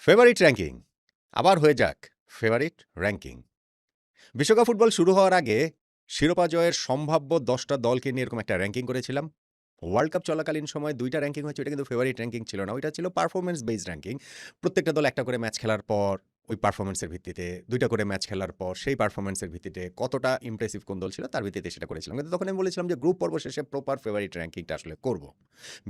Favourite ranking আবার হয়ে যাক ফেভারিট র্যাঙ্কিং। বিশ্বকাপ ফুটবল শুরু হওয়ার আগে শিরোপা জয়ের সম্ভাব্য ১০টা দলকে নিয়ে এরকম একটা র্যাঙ্কিং করেছিলাম। ওয়ার্ল্ড কাপ চলাকালীন সময় ২টা র্যাঙ্কিং হয়েছে, ওইটা কিন্তু ফেভারিট র্যাঙ্কিং ছিল না। ওইটা ছিল পারফরম্যান্স বেসড র্যাঙ্কিং। প্রত্যেকটা দল একটা করে ম্যাচ খেলার পর ওই পারফরম্যান্সের ভিত্তিতে ২টা করে ম্যাচ খেলার পর সেই পারফরম্যান্সের ভিত্তিতে কতটা ইমপ্রেসিভ কোন দল ছিল তার ভিত্তিতে সেটা করেছিলাম। কিন্তু তখন আমি বলেছিলাম যে গ্রুপ পর্ব শেষে প্রপার ফেভারিট র্যাঙ্কিংটা আসলে করব।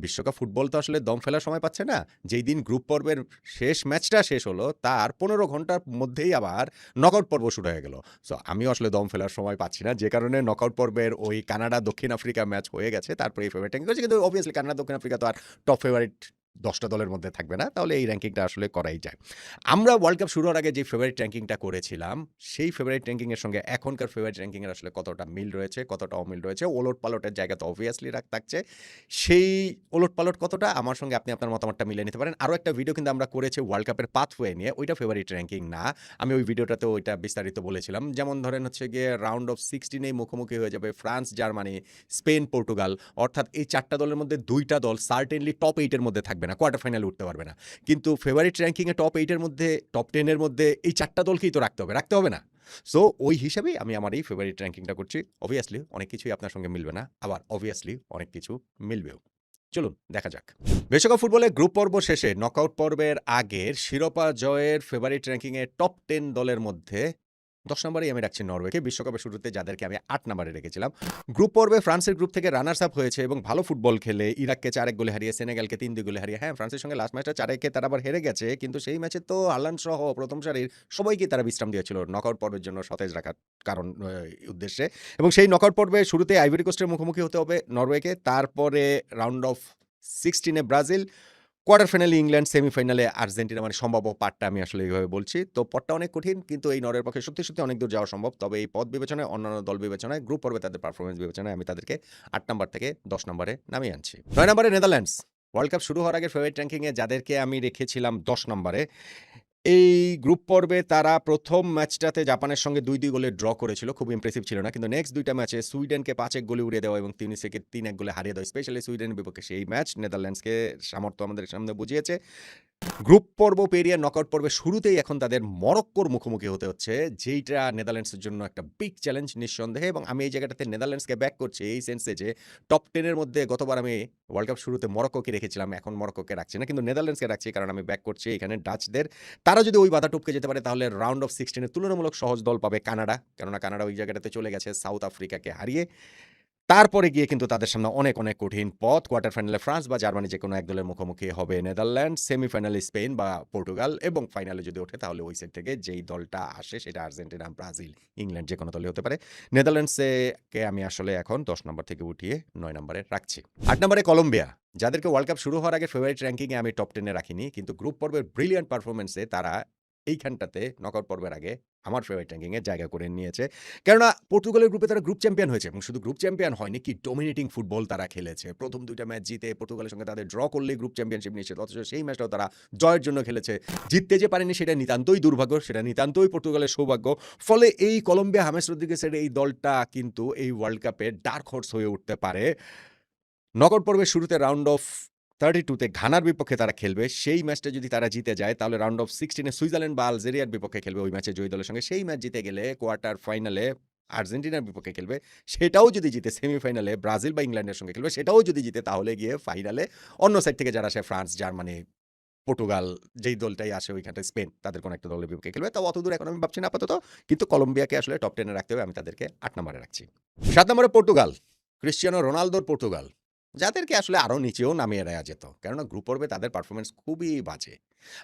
বিশ্বকাপ ফুটবল তো আসলে দম ফেলার সময় পাচ্ছে না। যেই দিন গ্রুপ পর্বের শেষ ম্যাচটা শেষ হলো তার ১৫ ঘন্টার মধ্যেই আবার নকআউট পর্ব শুরু হয়ে গেল। সো আমিও আসলে দম ফেলার সময় পাচ্ছি না। যে কারণে নকআউট পর্বের ওই কানাডা দক্ষিণ আফ্রিকা ম্যাচ হয়ে গেছে। তারপরে এই ফেভারিট র্যাঙ্কিং করেছি। কিন্তু অবভিয়াসলি কানাডা দক্ষিণ আফ্রিকা তো আর টপ ফেভারিট ১০টা দলের মধ্যে থাকবে না। তাহলে এই র্যাঙ্কিংটা আসলে করাই যায়। আমরা ওয়ার্ল্ড কাপ শুরু হওয়ার আগে যে ফেভারিট র্যাঙ্কিংটা করেছিলাম, সেই ফেভারিট র্যাঙ্কিং এর সঙ্গে এখনকার ফেভারিট র্যাঙ্কিং এর আসলে কতটা মিল রয়েছে, কতটা অমিল রয়েছে, ওলট-পালটের জায়গা তো অবভিয়াসলি থাকছে। সেই ওলট-পালট কতটা আমার সঙ্গে আপনি আপনার মতামতটা মিলিয়ে নিতে পারেন। আরো একটা ভিডিও কিন্তু আমরা করেছি ওয়ার্ল্ড কাপের পাথওয়ে নিয়ে। ওইটা ফেভারিট র্যাঙ্কিং না। আমি ওই ভিডিওটাতেও ওইটা বিস্তারিত বলেছিলাম। যেমন ধরেন হচ্ছে গিয়ে রাউন্ড অফ 16 এই মুখোমুখি হয়ে যাবে ফ্রান্স, জার্মানি, স্পেন, পর্তুগাল। অর্থাৎ এই ৪ টা দলের মধ্যে ২ টা দল সার্টেনলি টপ 8 এর মধ্যে থাকবে না। কোয়ার্টার ফাইনালে উঠতে পারবে না। কিন্তু ফেভারিট র্যাঙ্কিং এ টপ 8 এর মধ্যে, টপ 10 এর মধ্যে এই ৪ টা দলকেই তো রাখতে হবে। রাখতে হবে না? সো ওই হিসাবেই আমি আমার এই ফেভারিট র্যাঙ্কিংটা করছি। অবভিয়াসলি অনেক কিছুই আপনার সঙ্গে মিলবে না। আবার অবভিয়াসলি অনেক কিছু মিলবেও। চলুন দেখা যাক। বিশ্বকাপ ফুটবলের গ্রুপ পর্ব শেষে নকআউট পর্বের আগের শিরোপা জয়ের ফেভারিট র্যাঙ্কিং এ টপ 10 দলের মধ্যে ১০ নম্বরেই আমি রাখছি নরওয়েকে। বিশ্বকাপের শুরুতে যাদেরকে আমি ৮ নম্বরে রেখেছিলাম। গ্রুপ পর্বে ফ্রান্সের গ্রুপ থেকে রানার্স আপ হয়েছে এবং ভালো ফুটবল খেলে ইরাককে ৪-১ গোলে হারিয়ে, সেনেগালকে ৩-২ গোলে হারিয়ে। হ্যাঁ, ফ্রান্সের সঙ্গে লাস্ট ম্যাচটা ৪-১ তারা আবার হেরে গেছে। কিন্তু সেই ম্যাচে তো হালান্ড সহ প্রথম সারির সবাইকেই তারা বিশ্রাম দিয়েছিল নকআউট পর্বের জন্য সতেজ রাখার কারণ উদ্দেশ্যে। এবং সেই নকআউট পর্বে শুরুতে আইভরি কোস্টের মুখোমুখি হতে হবে নরওয়েকে। তারপরে round of 16 A Brazil, quarter ফাইনালে ইংল্যান্ড, সেমিফাইনালে আর্জেন্টিনা, মানে সম্ভাব্য পাঠটা আমি আসলে এইভাবে বলছি। তো পথটা অনেক কঠিন, কিন্তু এই নরওয়ের পক্ষে সত্যি অনেক দূর যাওয়া সম্ভব। তবে এই পথ বিবেচনায়, অন্যান্য দল বিবেচনায়, গ্রুপ পর্বে তাদের পারফরম্যান্স বিবেচনায় আমি তাদেরকে ৮ নাম্বার থেকে ১০ নম্বরে নামিয়ে আনছি। ৯ নম্বরে নেদারল্যান্ডস। ওয়ার্ল্ড কাপ শুরু হওয়ার আগে ফেভারিট র্যাঙ্কিং এ যাদেরকে আমি রেখেছিলাম ১০ নম্বরে, এই গ্রুপ পর্বে তারা প্রথম ম্যাচটাতে জাপানের সঙ্গে ২-২ গোলে ড্র করেছিল। খুব ইমপ্রেসিভ ছিল না। কিন্তু নেক্সট ২ টা ম্যাচে সুইডেনকে ৫-১ গোলে উড়িয়ে দেওয়া এবং তিউনিসিয়াকে ৩-১ গোলে হারিয়ে দেওয়া, স্পেশালি সুইডেনের বিপক্ষে সেই ম্যাচ নেদারল্যান্ডসকে সামর্থ্য আমাদের সামনে বুঝিয়েছে। গ্রুপ পর্ব পেরিয়ে নকআউট পর্বের শুরুতেই এখন তাদের মরক্কোর মুখোমুখি হতে হচ্ছে, যেইটা নেদারল্যান্ডসের জন্য একটা বিগ চ্যালেঞ্জ নিঃসন্দেহে। এবং আমি এই জায়গাটাতে নেদারল্যান্ডসকে ব্যাক করছি এই সেন্সে যে টপ 10 এর মধ্যে গতবার আমি ওয়ার্ল্ড কাপ শুরুতে মরক্কোকে রেখেছিলাম, এখন মরক্কোকে রাখছি না, কিন্তু নেদারল্যান্ডসকে রাখছি, কারণ আমি ব্যাক করছি এখানে ডাচদের। তারা যদি ওই বাধা টপকে যেতে পারে তাহলে রাউন্ড অফ 16 এ তুলনামূলক সহজ দল পাবে কানাডা, কেননা কানাডা ওই জায়গাটাতে চলে গেছে সাউথ আফ্রিকাকে হারিয়ে। তারপরে গিয়ে কিন্তু তাদের সামনে অনেক কঠিন পথ। কোয়ার্টার ফাইনালে ফ্রান্স বা জার্মানি যেকোনো এক দলের মুখোমুখি হবে নেদারল্যান্ডস, সেমিফাইনালে স্পেন বা পর্তুগাল, এবং ফাইনালে যদি ওঠে তাহলে ওই সাইড থেকে যেই দলটা আসে সেটা আর্জেন্টিনা, ব্রাজিল, ইংল্যান্ড যেকোনো দলই হতে পারে। নেদারল্যান্ডসকে আমি আসলে এখন ১০ নম্বর থেকে উঠিয়ে ৯ নম্বরে রাখছি। ৮ নম্বরে কলম্বিয়া, যাদেরকে ওয়ার্ল্ড কাপ শুরু হওয়ার আগে ফেভারিট র্যাঙ্কিং এ আমি টপ 10 এ রাখিনি, কিন্তু গ্রুপ পর্বের ব্রিলিয়ান্ট পারফরম্যান্সে তারা এইখানটাতে নকআউট পর্বের আগে আমার ফেভারিট র্যাঙ্কিং এ জায়গা করে নিয়েছে। কেননা পর্তুগালের গ্রুপে তারা গ্রুপ চ্যাম্পিয়ন হয়েছে, এবং শুধু গ্রুপ চ্যাম্পিয়ন হয়নি, কি ডমিনেটিং ফুটবল তারা খেলেছে। প্রথম ২ টা ম্যাচ জিতে পর্তুগালের সঙ্গে তাদের ড্র করলেই গ্রুপ চ্যাম্পিয়নশিপ নিশ্চিত। অথচ সেই ম্যাচটাও তারা জয়ের জন্য খেলেছে। জিততে যে পারেনি সেটা নিতান্তই দুর্ভাগ্য, সেটা নিতান্তই পর্তুগালের সৌভাগ্য। ফলে এই কলম্বিয়া, হামেস রদ্রিগেজের এই দলটা কিন্তু এই ওয়ার্ল্ড কাপে ডার্ক হর্স হয়ে উঠতে পারে। নকআউট পর্বের শুরুতে রাউন্ড অফ 32 তে ঘানার বিপক্ষে তারা খেলবে। সেই ম্যাচটা যদি তারা জিতে যায় তাহলে রাউন্ড অফ 16 এ সুইজারল্যান্ড বা আলজেরিয়ার বিপক্ষে খেলবে ওই ম্যাচে জয়ী দলের সঙ্গে। সেই ম্যাচ জিতে গেলে কোয়ার্টার ফাইনালে আর্জেন্টিনার বিপক্ষে খেলবে। সেটাও যদি জিতে সেমিফাইনালে ব্রাজিল বা ইংল্যান্ডের সঙ্গে খেলবে। সেটাও যদি জিতে তাহলে গিয়ে ফাইনালে অন্য সাইড থেকে যারা আসে ফ্রান্স, জার্মানি, পর্তুগাল, যেই দলটাই আসে ওইখানটায় স্পেন, তাদের কোনো একটা দলের বিপক্ষে খেলবে। তাও অতদূর এখন আমি ভাবছি না আপাতত। কিন্তু কলম্বিয়াকে আসলে টপ 10 এ রাখতে হবে। আমি তাদেরকে ৮ নম্বরে রাখছি। ৭ নম্বরে পর্তুগাল। ক্রিশ্চিয়ানো রোনালদোর পর্তুগাল, যাদেরকে আসলে আরো নিচেও নামিয়ে দেয়া যেত। কেননা গ্রুপ পর্বে তাদের পারফরম্যান্স খুবই বাজে।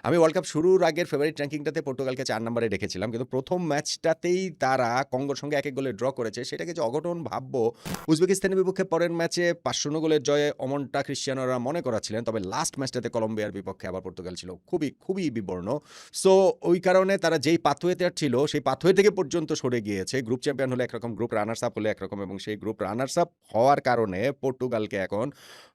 আমি ওয়ার্ল্ড কাপ শুরুর আগের ফেভারিট র্যাঙ্কিংটাতে পর্তুগালকে ৪ নম্বরে রেখেছিলাম। কিন্তু প্রথম ম্যাচটাতেই তারা কঙ্গোর সঙ্গে ১-১ গোলে ড্র করেছে। সেটাকে যে অঘটন ভাববো, উজবেকিস্তানের বিপক্ষে পরের ম্যাচে ৫-০ গোলের জয়ে অমনটা ক্রিশ্চিয়ানোরা মনে করাচ্ছিলেন। তবে লাস্ট ম্যাচটাতে কলম্বিয়ার বিপক্ষে আবার পর্তুগাল ছিল খুবই বিবর্ণ। সো ওই কারণে তারা যেই পাথওয়েতে ছিল সেই পাথওয়ে থেকে পর্যন্ত সরে গিয়েছে। গ্রুপ চ্যাম্পিয়ন হলে একরকম, গ্রুপ রানার্স আপ হলে একরকম, এবং সেই গ্রুপ রানার্স আপ হওয়ার কারণে পর্তুগালকে এখন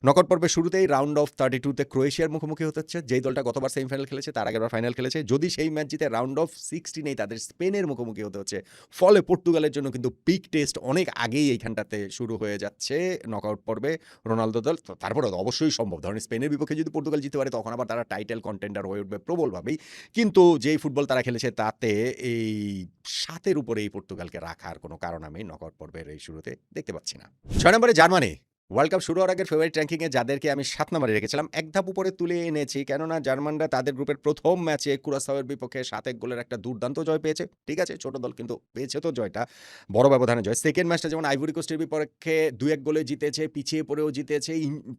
নকআউট পর্বের শুরুতেই রাউন্ড অফ 32 তে ক্রোয়েশিয়ার মুখোমুখি হতে হচ্ছে, যেই দলটা গতবার সেমিফাইনালে সেমিফাইনাল খেলেছে, তার আগেরবার ফাইনাল খেলেছে। যদি সেই ম্যাচ জিতে রাউন্ড অফ 16 তাদের স্পেনের মুখোমুখি হতে হচ্ছে। ফলে পর্তুগালের জন্য কিন্তু বিগ টেস্ট অনেক আগেই এইখানটাতে শুরু হয়ে যাচ্ছে নকআউট পর্বে রোনালদো দল। তারপরে অবশ্যই সম্ভব, ধরেন স্পেনের বিপক্ষে যদি পর্তুগাল জিততে পারে তখন আবার তারা টাইটেল কন্টেন্ডার হয়ে উঠবে প্রবলভাবেই। কিন্তু যেই ফুটবল তারা খেলেছে তাতে এই ৭ এর উপরে এই পর্তুগালকে রাখার কোনো কারণ আমি নকআউট পর্বের এই শুরুতে দেখতে পাচ্ছি না। ৬ নম্বরে জার্মানি। ওয়ার্ল্ড কাপ শুরু হওয়ার আগের ফেভারিট র্যাঙ্কিংয়ে যাদেরকে আমি ৭ নম্বরে রেখেছিলাম, এক ধাপ উপরে তুলে এনেছি। কেননা জার্মানরা তাদের গ্রুপের প্রথম ম্যাচে কুরাসাওয়ের বিপক্ষে ৭-১ গোলের একটা দুর্দান্ত জয় পেয়েছে। ঠিক আছে, ছোট দল কিন্তু পেয়েছে তো জয়টা, বড় ব্যবধানে জয়। সেকেন্ড ম্যাচটা যেমন আইভরি কোস্টের বিপক্ষে ২-১ গোলে জিতেছে, পিছিয়ে পড়েও জিতেছে,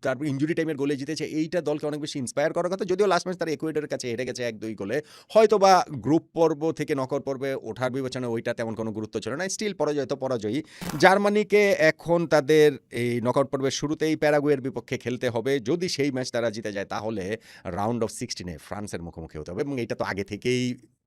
তারপর ইনজুরি টাইমের গোলে জিতেছে। এইটা দলকে অনেক বেশি ইন্সপায়ার করার কথা। যদিও লাস্ট ম্যাচ তারা ইকুয়েডরের কাছে হেরে গেছে ১-২ গোলে। হয়তোবা গ্রুপ পর্ব থেকে নকআউট পর্বে ওঠার বিবেচনায় ওইটা তেমন কোনো গুরুত্ব ছিল না। স্টিল পরাজয় তো পরাজয়ই। জার্মানিকে এখন তাদের এই নকআউট পর্বের শুরুতেই প্যারাগুয়ের বিপক্ষে খেলতে হবে। যদি সেই ম্যাচ তারা জিতে যায় তাহলে রাউন্ড অফ 16 ফ্রান্সের মুখোমুখি হতে হবে এবং এটা তো আগে থেকেই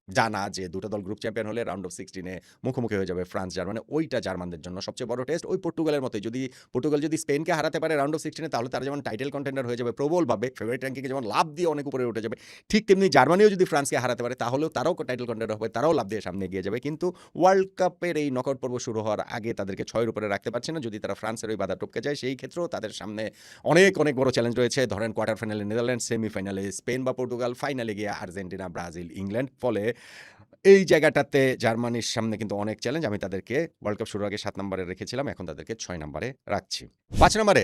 জানা যে দুটো দল গ্রুপ চ্যাম্পিয়ন হলে রাউন্ড অফ 16 মুখোমুখি হয়ে যাবে ফ্রান্স জার্মানি। ওইটা জার্মানদের জন্য সবচেয়ে বড় টেস্ট। ওই পর্তুগালের মতোই যদি পর্তুগাল যদি স্পেনকে হারাতে পারে রাউন্ড অফ 16 তাহলে তারা যেমন টাইটেল কন্টেন্ডার হয়ে যাবে প্রবলভাবে, ফেভারিট র্যাঙ্কিংয়ে যেমন লাভ দিয়ে অনেক উপরে উঠে যাবে, ঠিক তেমনি জার্মানিও যদি ফ্রান্সকে হারাতে পারে তাহলেও তারাও টাইটেল কন্টেন্ডার হবে, তারাও লাভ দিয়ে সামনে এগিয়ে যাবে। কিন্তু ওয়ার্ল্ড কাপের এই নকআউট পর্ব শুরু হওয়ার আগে তাদেরকে 6 এর উপরে রাখতে পারছে না। যদি তারা ফ্রান্সের ওই বাধা টপকে যায় সেই ক্ষেত্রেও তাদের সামনে অনেক অনেক বড় চ্যালেঞ্জ রয়েছে। ধরেন কোয়ার্টার ফাইনালে নেদারল্যান্ডস, সেমিফাইনালে স্পেন বা পর্তুগাল, ফাইনালে গিয়ে আর্জেন্টিনা, ব্রাজিল, ইংল্যান্ড। ফলে এই জায়গাটাতে জার্মানির সামনে কিন্তু অনেক চ্যালেঞ্জ। আমি তাদেরকে ওয়ার্ল্ড কাপ শুরুর আগে ৭ নম্বরে রেখেছিলাম, এখন তাদেরকে ৬ নম্বরে রাখছি। ৫ নম্বরে,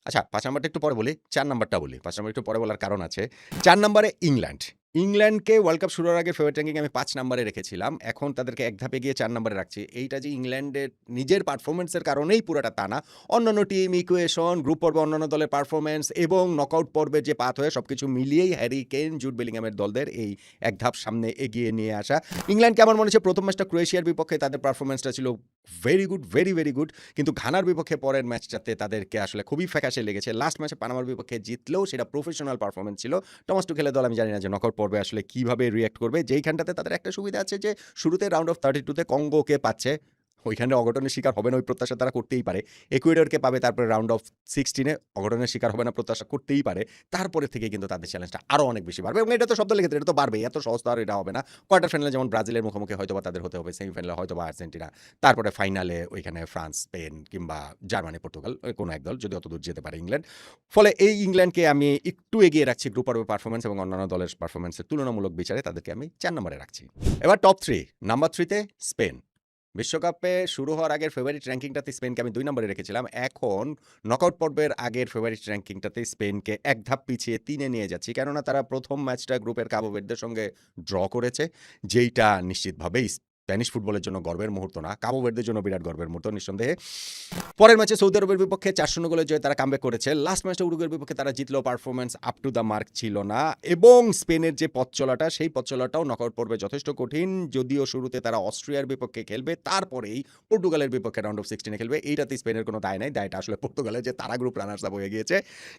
আচ্ছা ৫ নম্বরটা একটু পরে বলি, ৪ নম্বরটা বলি। ৫ নম্বর একটু পরে বলার কারণ আছে। ৪ নম্বরে ইংল্যান্ড। ইংল্যান্ডকে ওয়ার্ল্ড কাপ শুরুর আগে ফেভারিট র্যাঙ্কিং আমি ৫ নম্বরে রেখেছিলাম। এখন তাদেরকে এক ধাপে গিয়ে ৪ নম্বরে রাখছি। এইটা যে ইংল্যান্ডের নিজের পারফরম্যান্সের কারণেই পুরোটা তা না। অন্যান্য টিম, ইকুয়েশন, গ্রুপ পর্বে অন্যান্য দলের পারফরম্যান্স এবং নকআউট পর্বের যে পাথ হয়ে সবকিছু মিলিয়েই হ্যারি কেইন, জুড বেলিংহামের দলদের এই এক ধাপ সামনে এগিয়ে নিয়ে আসা। ইংল্যান্ডকে আমার মনে হচ্ছে প্রথম ম্যাচটা ক্রোয়েশিয়ার বিপক্ষে তাদের পারফরম্যান্সটা ছিল very good, very, very good. কিন্তু ঘানার বিপক্ষে পরের ম্যাচটাতে তাদেরকে আসলে খুবই ফ্যাকাশে লেগেছে। লাস্ট ম্যাচে পানামার বিপক্ষে জিতলেও সেটা প্রফেশনাল পারফরম্যান্স ছিল। টমাস টুখেলের দল আমি জানি না যে নকআউট পর্বে আসলে কিভাবে রিঅ্যাক্ট করবে। যেইখানটাতে তাদের একটা সুবিধা আছে যে শুরুতে রাউন্ড অফ 32 তে কঙ্গোকে পাচ্ছে। ওইখানে অঘটনের শিকার হবে না ওই প্রত্যাশা তারা করতেই পারে। ইকুয়েডরকে পাবে, তারপরে রাউন্ড অফ 16 অঘটনের শিকার হবে না প্রত্যাশা করতেই পারে। তারপরে থেকে কিন্তু তাদের চ্যালেঞ্জটা আরও অনেক বেশি বাড়বে এবং এটা তো সব দলের ক্ষেত্রে এটা তো বাড়বেই। এত সহজ তো আর এটা হবে না। কোয়ার্টার ফাইনালে যেমন ব্রাজিলের মুখোমুখি হয়তোবা তাদের হতে হবে, সেমিফাইনালে হয়তোবা আর্জেন্টিনা, তারপরে ফাইনালে ওইখানে ফ্রান্স, স্পেন কিংবা জার্মানি, পর্তুগাল, কোনো এক দল যদি অতদূর যেতে পারে ইংল্যান্ড। ফলে এই ইংল্যান্ডকে আমি একটু এগিয়ে রাখছি গ্রুপ পর্বের পারফরম্যান্স এবং অন্যান্য দলের পারফরম্যান্সের তুলনামূলক বিচারে তাদেরকে আমি ৪ নম্বরে রাখছি। এবার টপ 3। নাম্বার 3 তে স্পেন। বিশ্বকাপে শুরু হওয়ার আগের ফেভারিট র্যাঙ্কিংটাতে স্পেনকে আমি ২ নম্বরে রেখেছিলাম। এখন নকআউট পর্বের আগের ফেভারিট র্যাঙ্কিংটাতে স্পেনকে এক ধাপ পিছিয়ে ৩ এ নিয়ে যাচ্ছি। কেননা তারা প্রথম ম্যাচটা গ্রুপের কাবো ভের্দের সঙ্গে ড্র করেছে, যেইটা নিশ্চিতভাবেই স্প্যানিশ ফুটবলের জন্য গর্বের মুহূর্ত না, কাবো ভের্দের জন্য বিরাট গর্বের মুহূর্ত নিঃসন্দেহে। পরের ম্যাচে সৌদি আরবের বিপক্ষে ৪-০ গোলের জয়ে তারা কামব্যাক করেছে। লাস্ট ম্যাচটা উরুগুয়ের বিপক্ষে তারা জিতলেও performance up to the mark ছিল না এবং স্পেনের যে পথ চলাটা সেই পথ চলাটাও নকআউট পর্বে যথেষ্ট কঠিন। যদিও শুরুতে তারা অস্ট্রিয়ার বিপক্ষে খেলবে, তারপরেই পর্তুগালের বিপক্ষে রাউন্ড অফ 16 খেলবে। এইটাতে স্পেনের কোনো দায় নাই, দায়টা আসলে পর্তুগালের যে তারা গ্রুপ রানার্স আপ হয়ে গিয়েছে।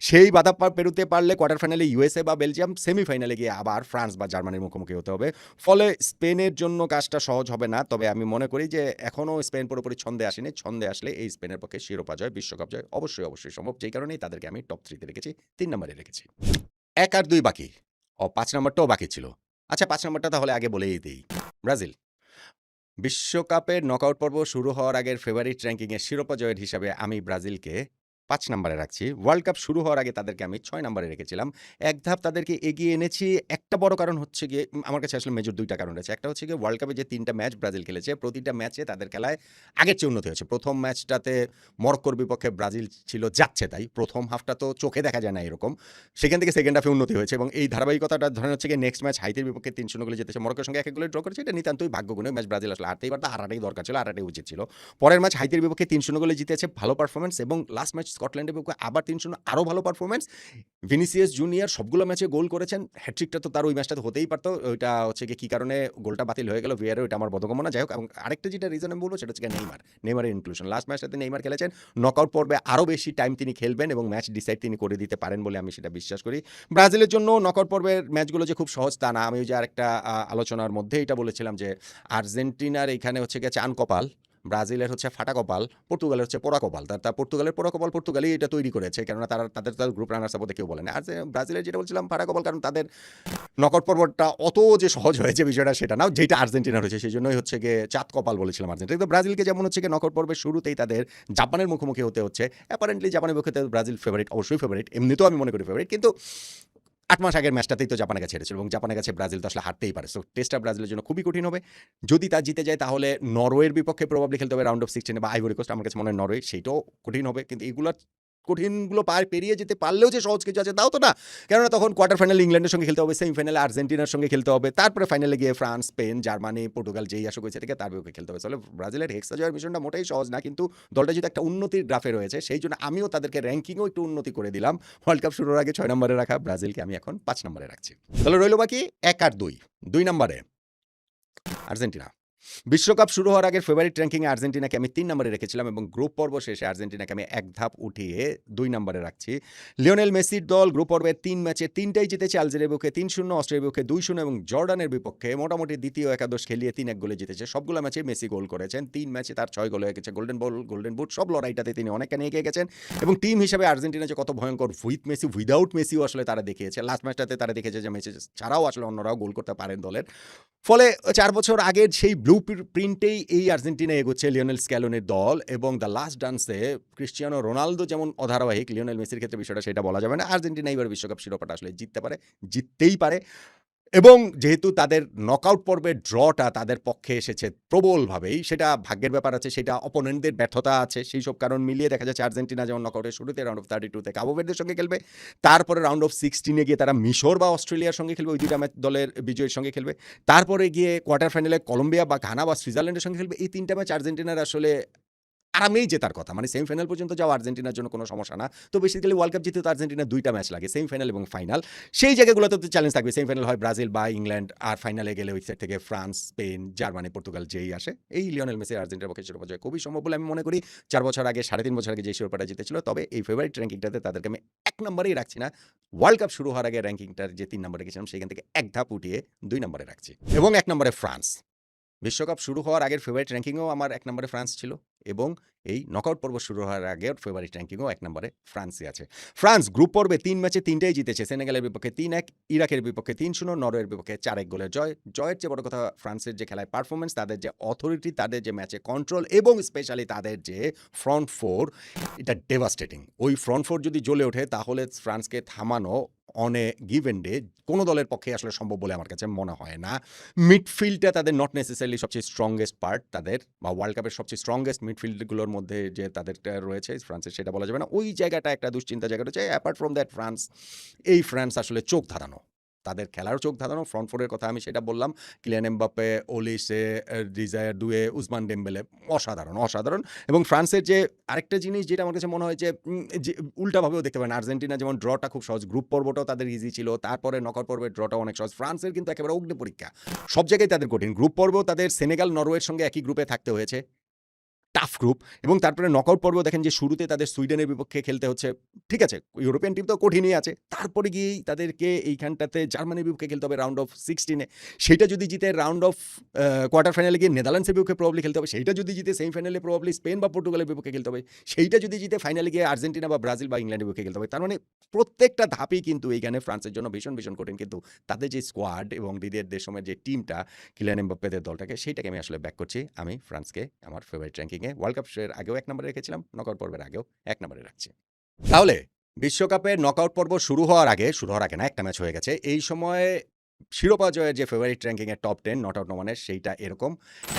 সেই বাধা পেরোতে পারলে কোয়ার্টার ফাইনালে ইউএসএ বা বেলজিয়াম, সেমিফাইনালে গিয়ে আবার ফ্রান্স বা জার্মানির মুখোমুখি হতে হবে। ফলে স্পেনের জন্য কাজটা সহজ হবে না। তবে আমি মনে করি যে এখনও স্পেন পুরোপুরি ছন্দে আসেনি। ছন্দে আসলে এই স্পেনের পক্ষে শিরোপা জয়, বিশ্বকাপ জয় অবশ্যই অবশ্যই সম্ভব। যেই কারণেই তাদেরকে আমি টপ 3 তে রেখেছি, ৩ নম্বরে রেখেছি। ১ আর ২ বাকি। ৫ নম্বরটাও বাকি ছিল। আচ্ছা ৫ নম্বরটা তাহলে আগে বলেই দেই। ব্রাজিল। বিশ্বকাপের নকআউট পর্ব শুরু হওয়ার আগের ফেভারিট র্যাঙ্কিংয়ে শিরোপা জয়ের হিসাবে আমি ব্রাজিলকে ৫ নম্বরে রাখছি। ওয়ার্ল্ড কাপ শুরু হওয়ার আগে তাদেরকে আমি ৬ নম্বরে রেখেছিলাম। এক ধাপ তাদেরকে এগিয়ে এনেছি। একটা বড় কারণ হচ্ছে গিয়ে আমার কাছে আসলে মেজর ২টা কারণ রয়েছে। একটা হচ্ছে গিয়ে ওয়ার্ল্ড কাপে যে ৩টা ম্যাচ ব্রাজিল খেলেছে, প্রতিটা ম্যাচে তাদের খেলায় আগের চেয়ে উন্নতি হয়েছে। প্রথম ম্যাচটাতে মরক্কোর বিপক্ষে ব্রাজিল ছিল যাচ্ছে তাই। প্রথম হাফটা তো চোখে দেখা যায় না এরকম। সেখান থেকে সেকেন্ড হাফে উন্নতি হয়েছে এবং এই ধারাবাহিকতাটা ধরেন হচ্ছে গিয়ে নেক্সট ম্যাচ হাইতির বিপক্ষে ৩-০ গোলে জিতেছে। মরক্কোর সঙ্গে ১-১ গোলে ড্র করেছে। এটা নিতান্তই ভাগ্যগুণে ম্যাচ ব্রাজিল আসলে হারতেই পারত, হারাটাই দরকার ছিল, হারাটাই উচিত ছিল। পরের ম্যাচ হাইতির বিপক্ষে ৩-০ গোলে জিতেছে, ভালো পারফরম্যান্স এবং লাস্ট ম্যাচ স্কটল্যান্ডের বিপক্ষে আবার ৩-০ আরও ভালো পারফরম্যান্স। ভিনিসিয়াস জুনিয়র সবগুলো ম্যাচে গোল করেছেন। হ্যাট্রিকটা তো তার ওই ম্যাচটাতে হতেই পারত। ওইটা হচ্ছে গিয়ে কী কারণে গোলটা বাতিল হয়ে গেল ভিআর, ওইটা আমার বোধগম্য। যাই হোক, এবং আরেকটা যেটা রিজন আমি বলবো সেটা হচ্ছে নেইমারের ইনক্লুশন। লাস্ট ম্যাচটাতে নেইমার খেলেছেন। নকআউট পর্বে আরও বেশি টাইম তিনি খেলবেন এবং ম্যাচ ডিসাইড তিনি করে দিতে পারেন বলে আমি সেটা বিশ্বাস করি। ব্রাজিলের জন্য নকআউট পর্বের ম্যাচগুলো যে খুব সহজ তা না। আমি ওই যে আরেকটা আলোচনার মধ্যে এটা বলেছিলাম যে আর্জেন্টিনার এইখানে হচ্ছে গিয়ে চান কপাল, ব্রাজিলের হচ্ছে ফাটা কপাল, পর্তুগালের হচ্ছে পোড়া কপাল। তা পর্তুগালের পোড়া কপাল পর্তুগালই এটা তৈরি করেছে। কেননা তাদের গ্রুপ রানার্স আপ হতে কেউ বলে না। আর যে ব্রাজিলের যেটা বলছিলাম ফাটা কপাল, কারণ তাদের নকআউট পর্বটা অত যে সহজ হয়েছে বিষয়টা সেটা না, যেটা আর্জেন্টিনার হয়েছে সেইজন্যই হচ্ছে গিয়ে চাঁদ কপাল বলেছিলাম আর্জেন্টিনা। কিন্তু ব্রাজিলকে যেমন হচ্ছে গিয়ে নকআউট পর্বের শুরুতেই তাদের জাপানের মুখোমুখি হতে হচ্ছে। অ্যাপারেন্টলি জাপানের বিপক্ষে ব্রাজিল ফেভারিট, অবশ্যই ফেভারিট, এমনিতেও আমি মনে করি ফেভারিট। কিন্তু ৮ মাস আগের ম্যাচটাতেই তো জাপানের কাছে হেরেছিল এবং জাপানের কাছে ব্রাজিল তো আসলে হারতেই পারে। সো টেস্টটা ব্রাজিলের জন্য খুবই কঠিন হবে। যদি তা জিতে যায় তাহলে নরওয়ের বিপক্ষে প্রবাবলি খেলতে হবে রাউন্ড অফ 16 বা আইভরি কোস্ট। আমার কাছে মনে হয় নরওয়ে, সেইটাও কঠিন হবে। কিন্তু এগুলা কঠিনগুলো পেরিয়ে যেতে পারলেও যে সহজ কিছু আছে তাও তো না। কেননা তখন কোয়ার্টার ফাইনালে ইংল্যান্ডের সঙ্গে খেলতে হবে, সেমিফাইনালে আর্জেন্টিনার সঙ্গে খেলতে হবে, তারপরে ফাইনালে গিয়ে ফ্রান্স, স্পেন, জার্মানি, পর্তুগাল যেই আসুক হয়েছে থেকে তার বিপক্ষে খেলতে হবে। তাহলে ব্রাজিলের হেক্সা জয়ের মিশনটা মোটেই সহজ না। কিন্তু দলটা যেহেতু একটা উন্নতির গ্রাফে রয়েছে সেই জন্য আমিও তাদেরকে র্যাঙ্কিংও একটু উন্নতি করে দিলাম। ওয়ার্ল্ড কাপ শুরুর আগে 6 নম্বরে রাখা ব্রাজিলকে আমি এখন 5 নম্বরে রাখছি। তাহলে রইল বাকি 1 আর 2। 2 নম্বরে আর্জেন্টিনা। বিশ্বকাপ শুরু হওয়ার আগের ফেভারিট র্যাঙ্কিংয়ে আর্জেন্টিনাকে আমি 3 নম্বরে রেখেছিলাম এবং গ্রুপ পর্ব শেষে আর্জেন্টিনাকে আমি এক ধাপ উঠিয়ে 2 নম্বরে রাখছি। লিওনেল মেসির দল গ্রুপ পর্বের 3 ম্যাচে 3টাই জিতেছে। আলজেরিয়ার বিপক্ষে 3-0, অস্ট্রিয়ার বিপক্ষে 2-0 এবং জর্ডানের বিপক্ষে মোটামুটি দ্বিতীয় একাদশ খেলিয়ে 3-1 গোলে জিতেছে। সবগুলো ম্যাচে মেসি গোল করেছেন। 3 ম্যাচে তার 6 গোল হয়ে গেছে। গোল্ডেন বল, গোল্ডেন বুট সব লড়াইটাতে তিনি অনেকখানি এগিয়ে গেছেন এবং টিম হিসেবে আর্জেন্টিনা যে কত ভয়ঙ্কর উইথ মেসি, উইদাউট মেসিও আসলে তারা দেখিয়েছে। লাস্ট ম্যাচটাতে তারা দেখেছে যে মেসি ছাড়াও আসলে অন্যরাও গোল করতে পারেন দলের। ফলে 4 বছর আগের সেই ব্লু প্রিন্টেই এই আর্জেন্টিনা এগোচ্ছে লিওনেল স্ক্যালোনির দল এবং দ্য লাস্ট ডান্সে ক্রিস্টিয়ানো রোনালদো যেমন অধারাবাহিক, লিওনেল মেসির ক্ষেত্রে বিষয়টা সেটা বলা যাবে না। আর্জেন্টিনা এবার বিশ্বকাপ শিরোপাটা আসলে জিততে পারে, জিততেই পারে এবং যেহেতু তাদের নকআউট পর্বের ড্রটা তাদের পক্ষে এসেছে প্রবলভাবেই, সেটা ভাগ্যের ব্যাপার আছে, সেটা অপোনেন্টদের ব্যর্থতা আছে, সেই সব কারণ মিলিয়ে দেখা যাচ্ছে আর্জেন্টিনা যেমন নকআউটের শুরুতে রাউন্ড অফ 32 কাবো ভের্দের সঙ্গে খেলবে, তারপরে রাউন্ড অফ 16 গিয়ে তারা মিশর বা অস্ট্রেলিয়ার সঙ্গে খেলবে, ওই দুইটা ম্যাচ দলের বিজয়ীর সঙ্গে খেলবে, তারপরে গিয়ে কোয়ার্টার ফাইনালে কলম্বিয়া বা ঘানা বা সুইজারল্যান্ডের সঙ্গে খেলবে। এই 3টা ম্যাচ আর্জেন্টিনার আসলে আরামেই জেতার কথা, মানে সেমিফাইনাল পর্যন্ত যাওয়া আর্জেন্টিনার জন্য কোনো সমস্যা না। তো বেসিক্যালি ওয়ার্ল্ড কাপ জিতে তো আর্জেন্টিনার 2টা ম্যাচ লাগে, সেমিফাইনাল এবং ফাইনাল। সেই জায়গাগুলোতে তো চ্যালেঞ্জ থাকবে। সেমিফাইনাল হয় ব্রাজিল বা ইংল্যান্ড, আর ফাইনালে গেলে ওই সাইড থেকে ফ্রান্স, স্পেন, জার্মানি, পর্তুগাল যেই আসে। এই লিওনেল মেসি আর্জেন্টিনার পক্ষে শিরোপা জয় খুবই সম্ভব বলে আমি মনে করি। 4 বছর আগে, 3.5 বছর আগে যে শিরোপাটা জিতেছিল। তবে এই ফেভারিট র্যাঙ্কিংটাতে তাদেরকে আমি 1 নম্বরেই রাখছি না। ওয়ার্ল্ড কাপ শুরু হওয়ার আগে র্যাঙ্কিংটার যে 3 নম্বরে রেখেছিলাম সেখান থেকে এক ধাপ উঠিয়ে 2 নম্বরে রাখছি এবং 1 নম্বরে ফ্রান্স। বিশ্বকাপ শুরু হওয়ার আগের ফেভারিট র্যাঙ্কিংয়েও আমার 1 নম্বরে ফ্রান্স ছিল এবং এই নকআউট পর্ব শুরু হওয়ার আগের ফেভারিট র্যাঙ্কিংয়েও 1 নম্বরে ফ্রান্সই আছে। ফ্রান্স গ্রুপ পর্বে 3 ম্যাচে 3টাই জিতেছে। সেনেগালের বিপক্ষে 3-1, ইরাকের বিপক্ষে 3-0, নরওয়ের বিপক্ষে 4-1 গোলের জয়। জয়ের চেয়ে বড় কথা ফ্রান্সের যে খেলায় পারফরম্যান্স, তাদের যে অথরিটি, তাদের যে ম্যাচে কন্ট্রোল এবং স্পেশালি তাদের যে ফ্রন্ট ফোর, এটা ডেভাস্টেটিং। ওই ফ্রন্ট ফোর যদি জ্বলে ওঠে তাহলে ফ্রান্সকে থামানো অন এ গিভেন ডে কোনো দলের পক্ষে আসলে সম্ভব বলে আমার কাছে মনে হয় না। মিডফিল্ডটা তাদের নট নেসেসারিলি সবচেয়ে স্ট্রংগেস্ট পার্ট তাদের, বা ওয়ার্ল্ড কাপের সবচেয়ে স্ট্রংগেস্ট মিডফিল্ডগুলোর মধ্যে যে তাদেরটা রয়েছে ফ্রান্সের, সেটা বলা যাবে না। ওই জায়গাটা একটা দুশ্চিন্তা জায়গা রয়েছে। অ্যাপার্ট ফ্রম দ্যাট ফ্রান্স আসলে চোখ ধাঁধানো। তাদের খেলারও চোখ ধাঁধানো। ফ্রন্ট ফোরের কথা আমি সেটা বললাম। কিলিয়ান এমবাপ্পে, ওলিসে, ডিজায়ার দুয়ে, উসমান ডেম্বেলে অসাধারণ, অসাধারণ। এবং ফ্রান্সের যে আরেকটা জিনিস যেটা আমার কাছে মনে হয় যে উল্টাভাবেও দেখতে পারেন, আর্জেন্টিনা যেমন ড্রটা খুব সহজ, গ্রুপ পর্বটাও তাদের ইজি ছিল, তারপরে নকআউট পর্বের ড্রটা অনেক সহজ। ফ্রান্সের কিন্তু একেবারে অগ্নি পরীক্ষা, সব জায়গায় তাদের কঠিন। গ্রুপ পর্বেও তাদের সেনেগাল, নরওয়ের সঙ্গে একই গ্রুপে থাকতে হয়েছে, টাফ গ্রুপ। এবং তারপরে নকআউট পর্ব দেখেন যে শুরুতে তাদের সুইডেনের বিপক্ষে খেলতে হচ্ছে। ঠিক আছে, ইউরোপিয়ান টিম তো কঠিনই আছে, তারপরে গিয়েই তাদেরকে এইখানটাতে জার্মানির বিপক্ষে খেলতে হবে রাউন্ড অফ 16-এ। সেইটা যদি জিতে রাউন্ড অফ কোয়ার্টার ফাইনালে গিয়ে নেদারল্যান্ডসের বিপক্ষে প্রবাবলি খেলতে হবে। সেইটা যদি জিতে সেমিফাইনালে প্রবাবলি স্পেন বা পর্তুগালের বিপক্ষে খেলতে হবে। সেইটা যদি জিতে ফাইনালে গিয়ে আর্জেন্টিনা বা ব্রাজিল বা ইংল্যান্ডের বিপক্ষে খেলতে হবে। তার মানে প্রত্যেকটা ধাপই কিন্তু এইখানে ফ্রান্সের জন্য ভীষণ ভীষণ কঠিন। কিন্তু তাদের যে স্কোয়াড এবং দিদিয়ের দেশমের যে টিমটা, কিলিয়ান এমবাপ্পেদের দলটাকে, সেইটাকে আমি আসলে ব্যাক করছি। আমি ফ্রান্সকে আমার ফেভারিট র্যাঙ্কিংয়ে ওয়ার্ল্ড কাপ এর আগেও 1 নম্বরে রেখেছিলাম, নকআউট পর্বের আগেও 1 নম্বরে রাখছি। তাহলে বিশ্বকাপের নকআউট পর্ব শুরু হওয়ার আগে না, একটা ম্যাচ হয়ে গেছে। এই সময়ে শিরোপা জয়ের যে ফেভারিট র্যাঙ্কিংয়ের টপ 10 নট আউট নমানের, সেইটা এরকম: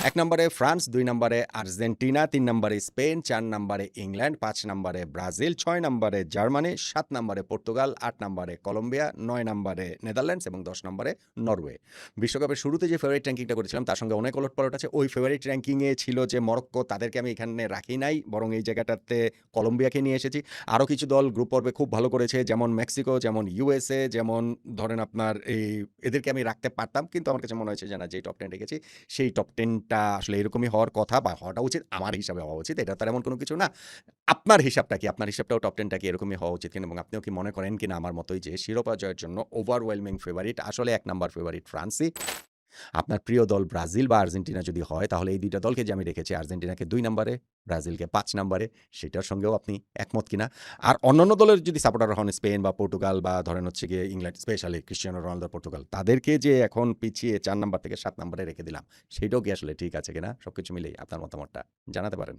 1 নম্বরে ফ্রান্স, 2 নম্বরে আর্জেন্টিনা, 3 নম্বরে স্পেন, 4 নম্বরে ইংল্যান্ড, 5 নম্বরে ব্রাজিল, 6 নম্বরে জার্মানি, 7 নম্বরে পর্তুগাল, 8 নম্বরে কলম্বিয়া, 9 নম্বরে নেদারল্যান্ডস এবং 10 নম্বরে নরওয়ে। বিশ্বকাপের শুরুতে যে ফেভারিট র্যাঙ্কিংটা করেছিলাম তার সঙ্গে অনেক ওলটপালট আছে। ওই ফেভারিট র্যাঙ্কিংয়ে ছিল যে মরক্কো, তাদেরকে আমি এখানে রাখি নাই, বরং এই জায়গাটাতে কলম্বিয়াকে নিয়ে এসেছি। আরও কিছু দল গ্রুপ পর্বে খুব ভালো করেছে, যেমন মেক্সিকো, যেমন ইউএসএ, যেমন ধরেন আপনার এদেরকে আমি রাখতে পারতাম, কিন্তু আমার কাছে মনে হয়েছে যে না, যেই টপ 10 রেখেছি সেই টপ 10টা আসলে এরকমই হওয়ার কথা বা হওয়াটা উচিত, আমার হিসাবে হওয়া উচিত। এটা তার এমন কোনো কিছু না। আপনার হিসাবটা কি? আপনার হিসাবটাও টপ 10টা কি এরকমই হওয়া উচিত কিনা? এবং আপনিও কি মনে করেন কিনা আমার মতোই যে শিরোপা জয়ের জন্য ওভারওয়েলমিং ফেভারিট আসলে 1 নাম্বার ফেভারিট ফ্রান্সই? আপনার প্রিয় দল ব্রাজিল বা আর্জেন্টিনা যদি হয়, তাহলে এই ২ টা দলকে যে আমি রেখেছি, আর্জেন্টিনাকে ২ নাম্বারে, ব্রাজিলকে ৫ নাম্বারে, সেটার সঙ্গেও আপনি একমত কিনা? আর অন্যান্য দলের যদি সাপোর্টার হন, স্পেন বা পর্তুগাল বা ধরেন হচ্ছে গিয়ে England, specially Cristiano Ronaldo Portugal, তাদেরকে যে এখন পিছিয়ে ৪ নাম্বার থেকে ৭ নাম্বারে রেখে দিলাম, সেটাও কি আসলে ঠিক আছে কিনা? সবকিছু মিলেই আপনার মতামতটা জানাতে পারেন।